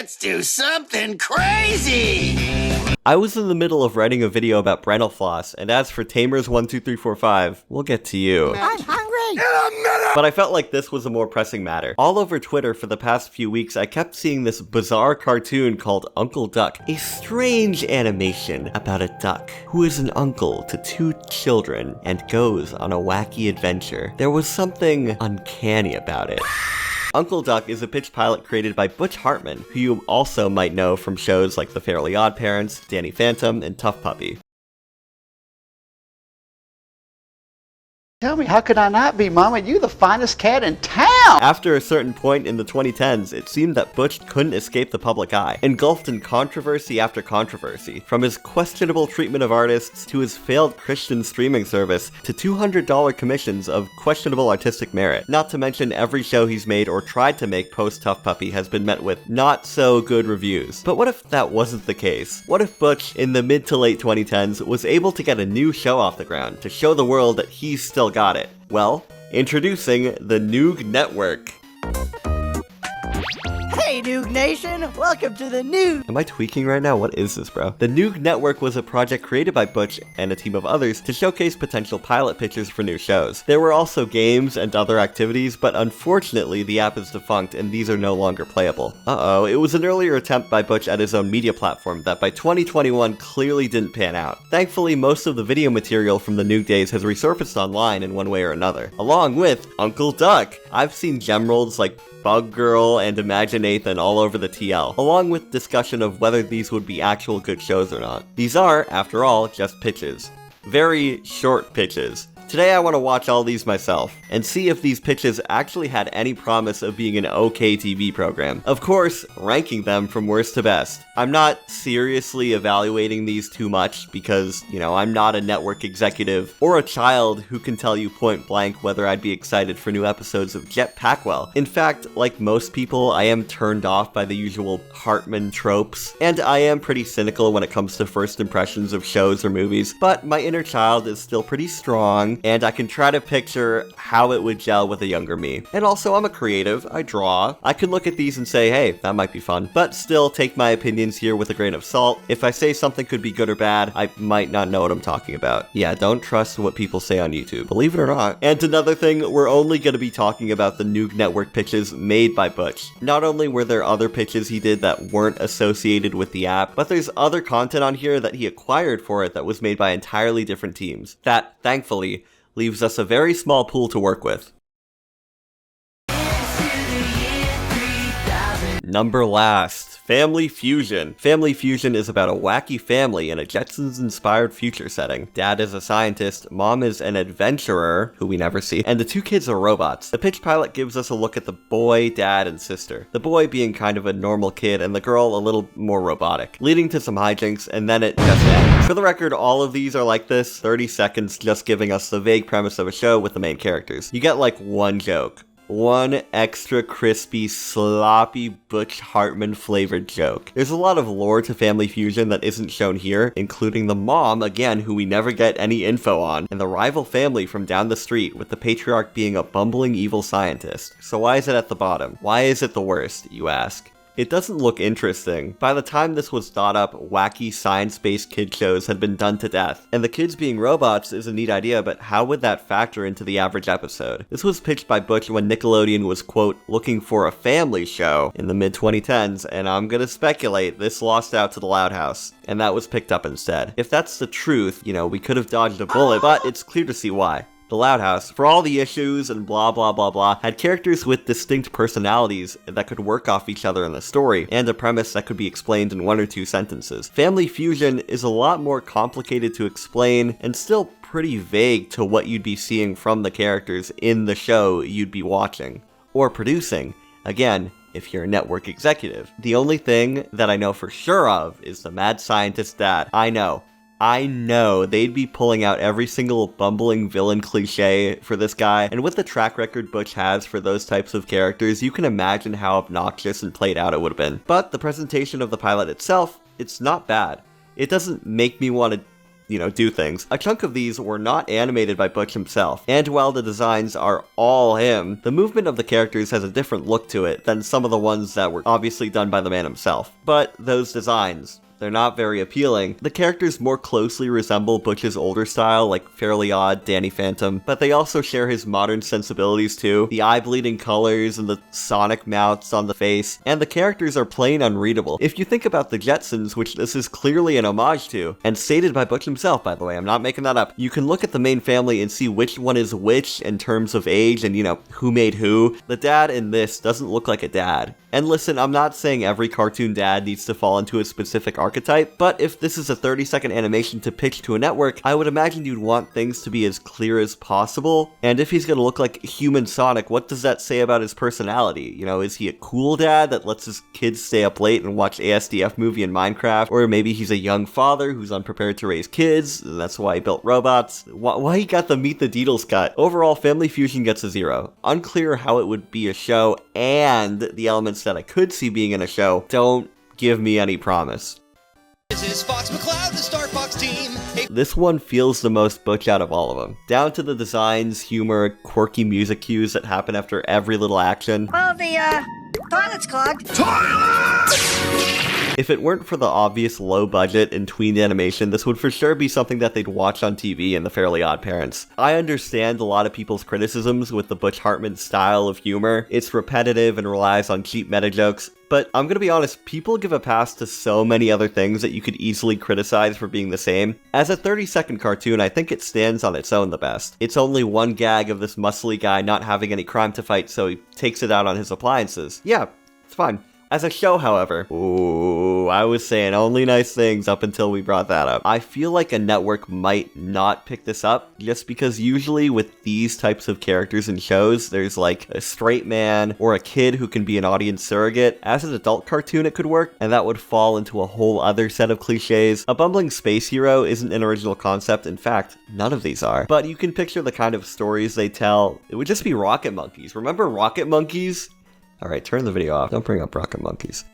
Let's do something crazy! I was in the middle of writing a video about Brental Floss, and as for Tamers12345, we'll get to you. I'm hungry! But I felt like this was a more pressing matter. All over Twitter for the past few weeks, I kept seeing this bizarre cartoon called Uncle Duck, a strange animation about a duck who is an uncle to 2 children and goes on a wacky adventure. There was something uncanny about it. Uncle Duck is a pitch pilot created by Butch Hartman, who you also might know from shows like The Fairly Odd Parents, Danny Phantom, and Tough Puppy. Tell me, how could I not be, Mama? You the finest cat in town! After a certain point in the 2010s, it seemed that Butch couldn't escape the public eye, engulfed in controversy after controversy, from his questionable treatment of artists to his failed Christian streaming service to $200 commissions of questionable artistic merit. Not to mention every show he's made or tried to make post Tough Puppy has been met with not so good reviews. But what if that wasn't the case? What if Butch, in the mid to late 2010s, was able to get a new show off the ground to show the world that he's still got it? Well, introducing the Noog Network. Hey, Noog Nation! Welcome to the Noog! Am I tweaking right now? What is this, bro? The Noog Network was a project created by Butch and a team of others to showcase potential pilot pitches for new shows. There were also games and other activities, but unfortunately the app is defunct and these are no longer playable. Uh-oh, it was an earlier attempt by Butch at his own media platform that by 2021 clearly didn't pan out. Thankfully, most of the video material from the Noog days has resurfaced online in one way or another, along with Uncle Duck. I've seen gemroles like Bug Girl and Imagine Nathan all over the TL, along with discussion of whether these would be actual good shows or not. These are, after all, just pitches. Very short pitches. Today I want to watch all these myself, and see if these pitches actually had any promise of being an okay TV program. Of course, ranking them from worst to best. I'm not seriously evaluating these too much because, I'm not a network executive or a child who can tell you point blank whether I'd be excited for new episodes of Jet Packwell. In fact, like most people, I am turned off by the usual Hartman tropes, and I am pretty cynical when it comes to first impressions of shows or movies, but my inner child is still pretty strong, and I can try to picture how it would gel with a younger me. And also, I'm a creative, I draw. I can look at these and say, hey, that might be fun, but still take my opinions here with a grain of salt. If I say something could be good or bad, I might not know what I'm talking about. Yeah, don't trust what people say on YouTube, believe it or not. And another thing, we're only going to be talking about the Noog Network pitches made by Butch. Not only were there other pitches he did that weren't associated with the app, but there's other content on here that he acquired for it that was made by entirely different teams. That, thankfully, leaves us a very small pool to work with. Number last, Family Fusion. Family Fusion is about a wacky family in a Jetsons-inspired future setting. Dad is a scientist, mom is an adventurer, who we never see, and the 2 kids are robots. The pitch pilot gives us a look at the boy, dad, and sister. The boy being kind of a normal kid, and the girl a little more robotic, leading to some hijinks, and then it just ends. For the record, all of these are like this, 30 seconds just giving us the vague premise of a show with the main characters. You get like one joke. One extra crispy, sloppy Butch Hartman flavored joke. There's a lot of lore to Family Fusion that isn't shown here, including the mom, again, who we never get any info on, and the rival family from down the street, with the patriarch being a bumbling evil scientist. So why is it at the bottom? Why is it the worst, you ask? It doesn't look interesting. By the time this was thought up, wacky science-based kid shows had been done to death. And the kids being robots is a neat idea, but how would that factor into the average episode? This was pitched by Butch when Nickelodeon was, quote, looking for a family show in the mid-2010s, and I'm gonna speculate this lost out to the Loud House, and that was picked up instead. If that's the truth, we could have dodged a bullet, but it's clear to see why. The Loud House, for all the issues and blah blah blah blah, had characters with distinct personalities that could work off each other in the story, and a premise that could be explained in 1 or 2 sentences. Family Fusion is a lot more complicated to explain, and still pretty vague to what you'd be seeing from the characters in the show you'd be watching, or producing. Again, if you're a network executive. The only thing that I know for sure of is the mad scientist dad. I know they'd be pulling out every single bumbling villain cliche for this guy, and with the track record Butch has for those types of characters, you can imagine how obnoxious and played out it would have been. But the presentation of the pilot itself, it's not bad. It doesn't make me want to do things. A chunk of these were not animated by Butch himself, and while the designs are all him, the movement of the characters has a different look to it than some of the ones that were obviously done by the man himself. But those designs, they're not very appealing. The characters more closely resemble Butch's older style, like Fairly Odd, Danny Phantom, but they also share his modern sensibilities too. The eye-bleeding colors and the Sonic mouths on the face, and the characters are plain unreadable. If you think about the Jetsons, which this is clearly an homage to, and stated by Butch himself, by the way, I'm not making that up, you can look at the main family and see which one is which in terms of age and, who made who. The dad in this doesn't look like a dad. And listen, I'm not saying every cartoon dad needs to fall into a specific archetype, but if this is a 30-second animation to pitch to a network, I would imagine you'd want things to be as clear as possible. And if he's gonna look like human Sonic, what does that say about his personality? Is he a cool dad that lets his kids stay up late and watch ASDF movie and Minecraft? Or maybe he's a young father who's unprepared to raise kids, and that's why he built robots? Why he got the Meet the Deedles cut? Overall, Family Fusion gets a 0. Unclear how it would be a show, and the elements that I could see being in a show don't give me any promise. This is Fox McCloud, the Star Fox team. Hey. This one feels the most Butch out of all of them. Down to the designs, humor, quirky music cues that happen after every little action. Well, the toilet's clogged. If it weren't for the obvious low budget and tweened animation, this would for sure be something that they'd watch on TV in The Fairly Odd Parents. I understand a lot of people's criticisms with the Butch Hartman style of humor. It's repetitive and relies on cheap meta jokes, but I'm gonna be honest, people give a pass to so many other things that you could easily criticize for being the same. As a 30-second cartoon, I think it stands on its own the best. It's only one gag of this muscly guy not having any crime to fight, so he takes it out on his appliances. Yeah, it's fine. As a show, however, ooh, I was saying only nice things up until we brought that up. I feel like a network might not pick this up, just because usually with these types of characters in shows, there's like a straight man or a kid who can be an audience surrogate. As an adult cartoon, it could work, and that would fall into a whole other set of cliches. A bumbling space hero isn't an original concept. In fact, none of these are. But you can picture the kind of stories they tell. It would just be Rocket Monkeys. Remember Rocket Monkeys? Alright, turn the video off. Don't bring up Rocket Monkeys.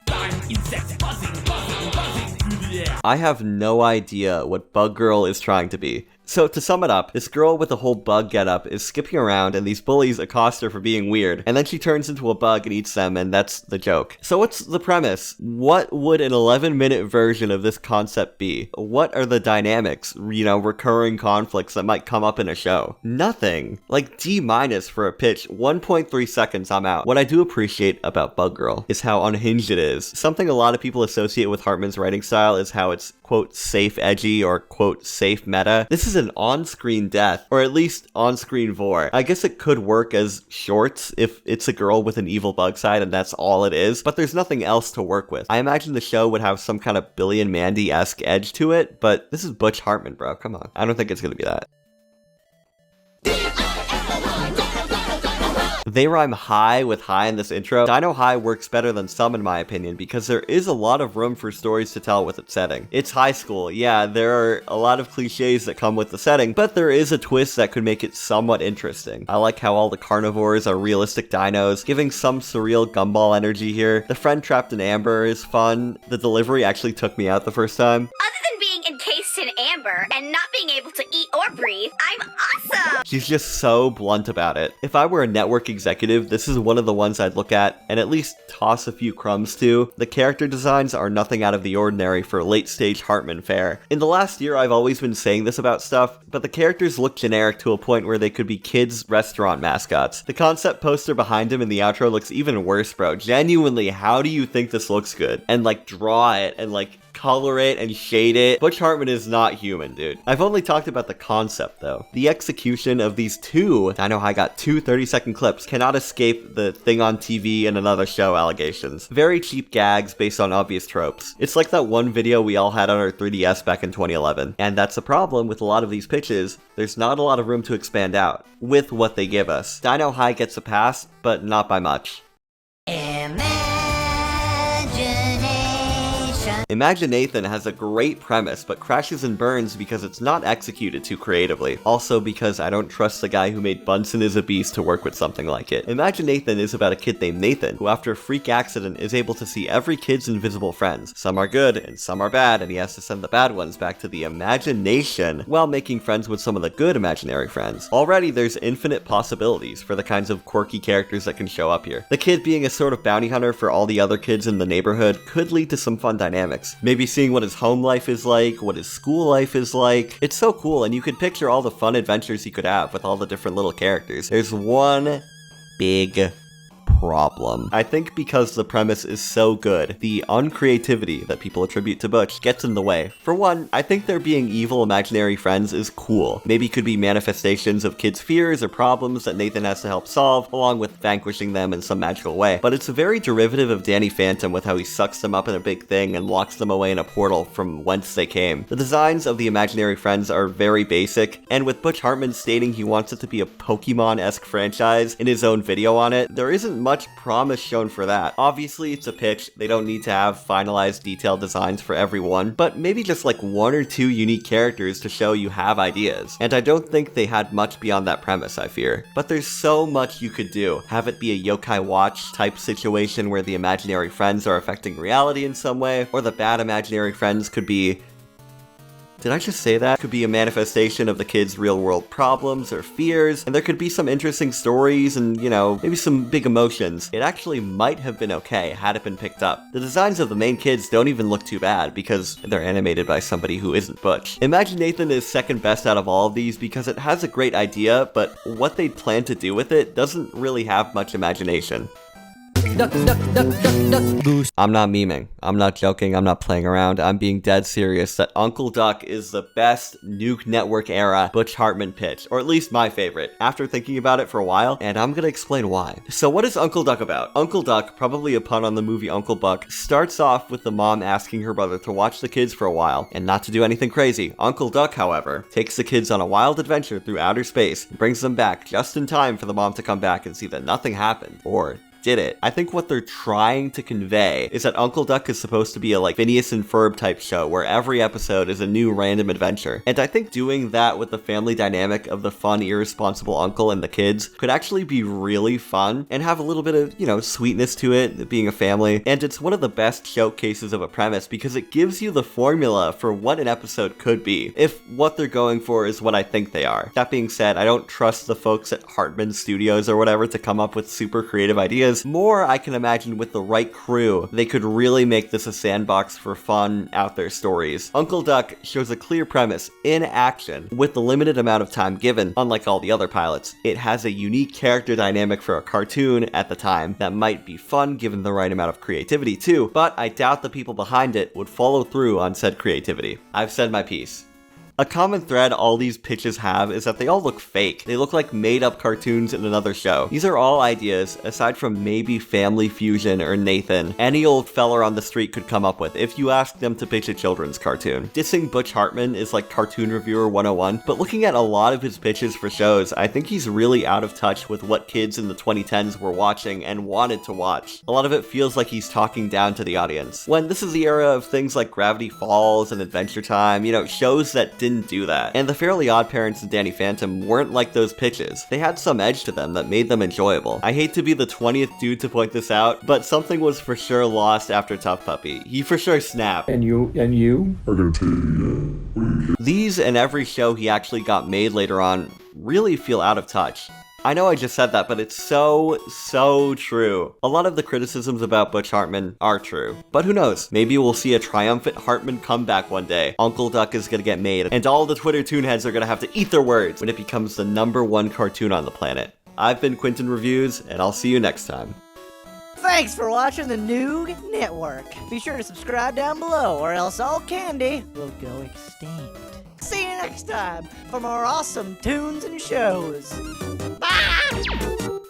I have no idea what Bug Girl is trying to be. So to sum it up, this girl with the whole bug getup is skipping around and these bullies accost her for being weird, and then she turns into a bug and eats them, and that's the joke. So what's the premise? What would an 11-minute version of this concept be? What are the dynamics, recurring conflicts that might come up in a show? Nothing. Like D- for a pitch, 1.3 seconds, I'm out. What I do appreciate about Bug Girl is how unhinged it is. Something a lot of people associate with Hartman's writing style is how it's, quote, safe edgy or, quote, safe meta. This is an on-screen death, or at least on-screen vor. I guess it could work as shorts if it's a girl with an evil bug side and that's all it is, but there's nothing else to work with. I imagine the show would have some kind of Billy and Mandy-esque edge to it, but this is Butch Hartman, bro. Come on. I don't think it's gonna be that. They rhyme high with high in this intro. Dino High works better than some in my opinion because there is a lot of room for stories to tell with its setting. It's high school, yeah, there are a lot of cliches that come with the setting, but there is a twist that could make it somewhat interesting. I like how all the carnivores are realistic dinos, giving some surreal gumball energy here. The friend trapped in amber is fun. The delivery actually took me out the first time. Encased in amber and not being able to eat or breathe, I'm awesome! She's just so blunt about it. If I were a network executive, this is one of the ones I'd look at and at least toss a few crumbs to. The character designs are nothing out of the ordinary for late-stage Hartman fare. In the last year, I've always been saying this about stuff, but the characters look generic to a point where they could be kids' restaurant mascots. The concept poster behind him in the outro looks even worse, bro. Genuinely, how do you think this looks good? And draw it and color it and shade it. Butch Hartman is not human, dude. I've only talked about the concept, though. The execution of these two, I know I got 2 30-second clips, cannot escape the thing on TV and another show allegations. Very cheap gags based on obvious tropes. It's like that one video we all had on our 3DS back in 2011. And that's a problem with a lot of these pitches. There's not a lot of room to expand out with what they give us. Dino High gets a pass, but not by much. Imagination. Imagine Nathan has a great premise, but crashes and burns because it's not executed too creatively. Also because I don't trust the guy who made Bunsen is a Beast to work with something like it. Imagine Nathan is about a kid named Nathan, who after a freak accident is able to see every kid's invisible friends. Some are good, and some are bad, and he has to send the bad ones back to the imagination while making friends with some of the good imaginary friends. Already there's infinite possibilities for the kinds of quirky characters that can show up here. The kid being a sort of bounty hunter for all the other kids in the neighborhood could lead to some fun dynamics. Maybe seeing what his home life is like, what his school life is like. It's so cool, and you could picture all the fun adventures he could have with all the different little characters. There's one big problem. I think because the premise is so good, the uncreativity that people attribute to Butch gets in the way. For one, I think there being evil imaginary friends is cool. Maybe could be manifestations of kids' fears or problems that Nathan has to help solve, along with vanquishing them in some magical way. But it's a very derivative of Danny Phantom with how he sucks them up in a big thing and locks them away in a portal from whence they came. The designs of the imaginary friends are very basic, and with Butch Hartman stating he wants it to be a Pokemon-esque franchise in his own video on it, there isn't much promise shown for that. Obviously, it's a pitch. They don't need to have finalized detailed designs for everyone, but maybe just like one or two unique characters to show you have ideas. And I don't think they had much beyond that premise, I fear. But there's so much you could do. Have it be a yokai watch type situation where the imaginary friends are affecting reality in some way, or the bad imaginary friends could be... Did I just say that? Could be a manifestation of the kids' real-world problems or fears, and there could be some interesting stories and, you know, maybe some big emotions. It actually might have been okay had it been picked up. The designs of the main kids don't even look too bad because they're animated by somebody who isn't Butch. Imagine Nathan is second best out of all of these because it has a great idea, but what they plan to do with it doesn't really have much imagination. Duck, duck, duck, duck, duck, goose. I'm not memeing. I'm not joking. I'm not playing around. I'm being dead serious that Uncle Duck is the best Nuke Network era Butch Hartman pitch, or at least my favorite, after thinking about it for a while, and I'm gonna explain why. So what is Uncle Duck about? Uncle Duck, probably a pun on the movie Uncle Buck, starts off with the mom asking her brother to watch the kids for a while, and not to do anything crazy. Uncle Duck, however, takes the kids on a wild adventure through outer space, and brings them back just in time for the mom to come back and see that nothing happened, or did it. I think what they're trying to convey is that Uncle Duck is supposed to be a like Phineas and Ferb type show where every episode is a new random adventure. And I think doing that with the family dynamic of the fun, irresponsible uncle and the kids could actually be really fun and have a little bit of, you know, sweetness to it, being a family. And it's one of the best showcases of a premise because it gives you the formula for what an episode could be, if what they're going for is what I think they are. That being said, I don't trust the folks at Hartman Studios or whatever to come up with super creative ideas. More, I can imagine with the right crew, they could really make this a sandbox for fun, out there stories. Uncle Duck shows a clear premise in action with the limited amount of time given, unlike all the other pilots. It has a unique character dynamic for a cartoon at the time that might be fun given the right amount of creativity too, but I doubt the people behind it would follow through on said creativity. I've said my piece. A common thread all these pitches have is that they all look fake. They look like made-up cartoons in another show. These are all ideas, aside from maybe Family Fusion or Nathan, any old feller on the street could come up with if you ask them to pitch a children's cartoon. Dissing Butch Hartman is like Cartoon Reviewer 101, but looking at a lot of his pitches for shows, I think he's really out of touch with what kids in the 2010s were watching and wanted to watch. A lot of it feels like he's talking down to the audience. When this is the era of things like Gravity Falls and Adventure Time, you know, shows that didn't do that. And the Fairly Odd Parents and Danny Phantom weren't like those pitches. They had some edge to them that made them enjoyable. I hate to be the 20th dude to point this out, but something was for sure lost after Tough Puppy. He for sure snapped. And you are gonna take These and every show he actually got made later on really feel out of touch. I know I just said that, but it's so true. A lot of the criticisms about Butch Hartman are true. But who knows? Maybe we'll see a triumphant Hartman comeback one day. Uncle Duck is gonna get made, and all the Twitter toonheads are gonna have to eat their words when it becomes the #1 cartoon on the planet. I've been Quentin Reviews, and I'll see you next time. Thanks for watching the Noog Network. Be sure to subscribe down below, or else all candy will go extinct. See you next time for more awesome tunes and shows. Bye!